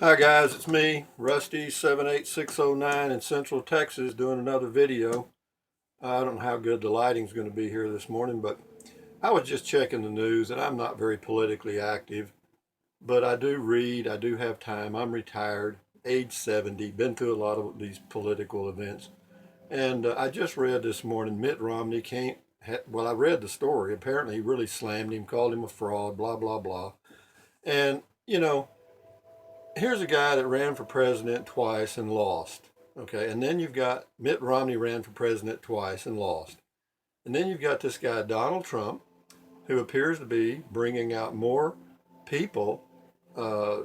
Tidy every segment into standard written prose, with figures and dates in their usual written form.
Hi guys, it's me, Rusty 78609 in Central Texas, doing another video. I don't know how good the lighting's going to be here this morning, but I was just checking the news, and I'm not very politically active, but I do read, I do have time. I'm retired, age 70, been through a lot of these political events. And I just read this morning, Mitt Romney can't, well, I read the story. Apparently he really slammed him, called him a fraud, blah, blah, blah. And, here's a guy that ran for president twice and lost. Okay, and then you've got Mitt Romney ran for president twice and lost. And then you've got this guy, Donald Trump, who appears to be bringing out more people uh,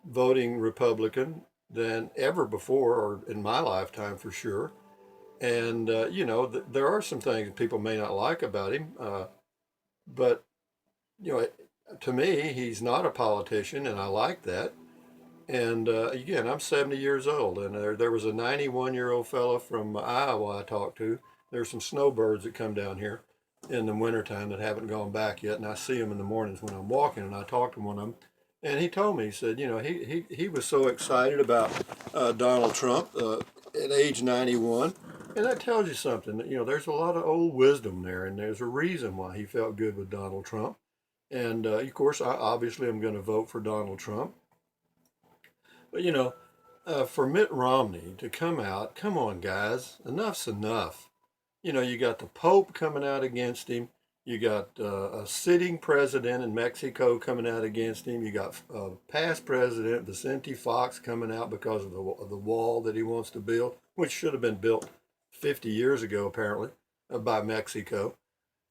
voting Republican than ever before, or in my lifetime for sure. And, there are some things people may not like about him, but, you know, to me, he's not a politician, and I like that. And again, I'm 70 years old, and there was a 91-year-old fellow from Iowa I talked to. There's some snowbirds that come down here in the wintertime that haven't gone back yet, and I see them in the mornings when I'm walking, and I talked to one of them, and he told me, he said, he was so excited about Donald Trump at age 91, and that tells you something. There's a lot of old wisdom there, and there's a reason why he felt good with Donald Trump. And of course, I obviously am going to vote for Donald Trump. But for Mitt Romney to come out, come on, guys, enough's enough. You got the Pope coming out against him. You got a sitting president in Mexico coming out against him. You got past president Vicente Fox coming out because of the wall that he wants to build, which should have been built 50 years ago, apparently, by Mexico.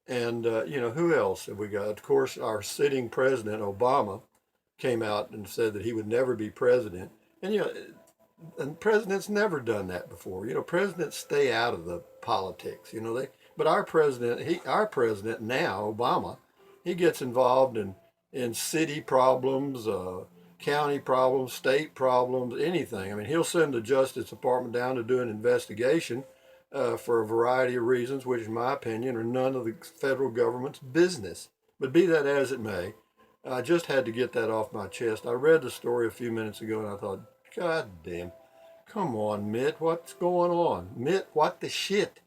And, who else have we got? Of course, our sitting president, Obama, came out and said that he would never be president. And and presidents never done that before. Presidents stay out of the politics. But our president now, Obama, he gets involved in city problems, county problems, state problems, anything. I mean, he'll send the Justice Department down to do an investigation for a variety of reasons, which, in my opinion, are none of the federal government's business. But be that as it may, I just had to get that off my chest. I read the story a few minutes ago and I thought, God damn, come on, Mitt, what's going on? Mitt, what the shit?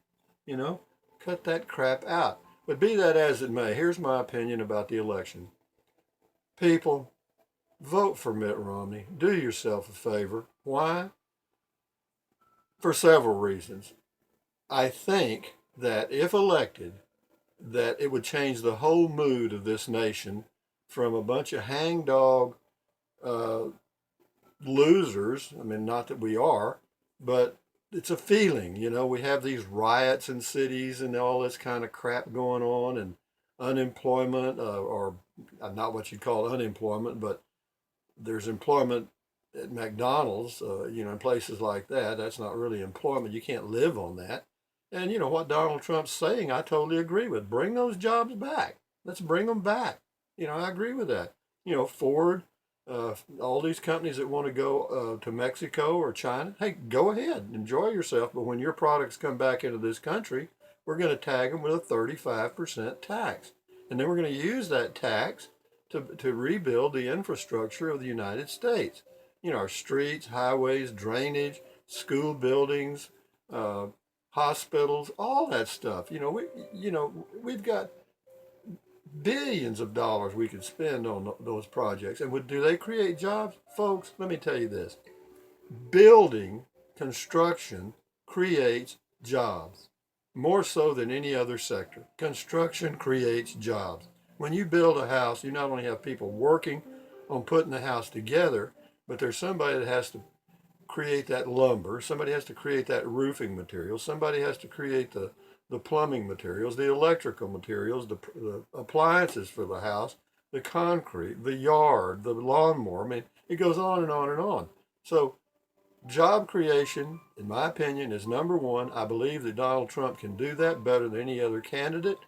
Cut that crap out. But be that as it may, here's my opinion about the election. People, vote for Mitt Romney. Do yourself a favor. Why? For several reasons. I think that if elected, that it would change the whole mood of this nation from a bunch of hangdog uh, losers. I mean, not that we are, but it's a feeling. We have these riots in cities and all this kind of crap going on, and unemployment, or not what you'd call unemployment, but there's employment at McDonald's, in places like that. That's not really employment. You can't live on that. And what Donald Trump's saying, I totally agree with. Bring those jobs back. Let's bring them back. I agree with that. Ford, all these companies that want to go to Mexico or China, hey, go ahead, enjoy yourself. But when your products come back into this country, we're going to tag them with a 35% tax. And then we're going to use that tax to rebuild the infrastructure of the United States. Our streets, highways, drainage, school buildings, hospitals, all that stuff. We've got billions of dollars we could spend on those projects. And do they create jobs? Folks, let me tell you this. Building, construction creates jobs, more so than any other sector. Construction creates jobs. When you build a house, you not only have people working on putting the house together, but there's somebody that has to create that lumber, somebody has to create that roofing material, somebody has to create the plumbing materials, the electrical materials, the appliances for the house, the concrete, the yard, the lawnmower. I mean, it goes on and on and on. So job creation, in my opinion, is number one. I believe that Donald Trump can do that better than any other candidate.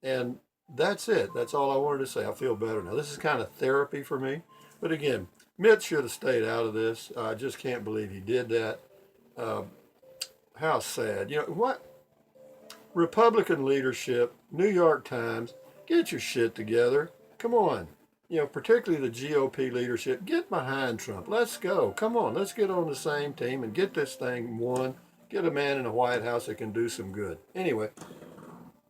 And that's it. That's all I wanted to say. I feel better now. This is kind of therapy for me. But again, Mitt should have stayed out of this. I just can't believe he did that. Uh, how sad. What? Republican leadership, New York Times, get your shit together. Come on. you know, particularly the GOP leadership, get behind Trump. Let's go. Come on, let's get on the same team and get this thing won. Get a man in the White House that can do some good. Anyway,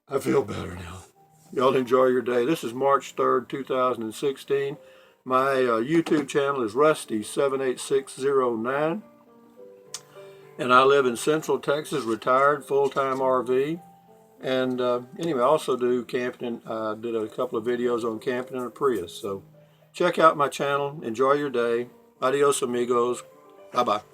I feel better now. Y'all enjoy your day. This is March 3rd, 2016. My YouTube channel is Rusty78609. And I live in Central Texas, retired, full-time RV. And anyway, I also do camping. I did a couple of videos on camping in a Prius. So check out my channel. Enjoy your day. Adios, amigos. Bye-bye.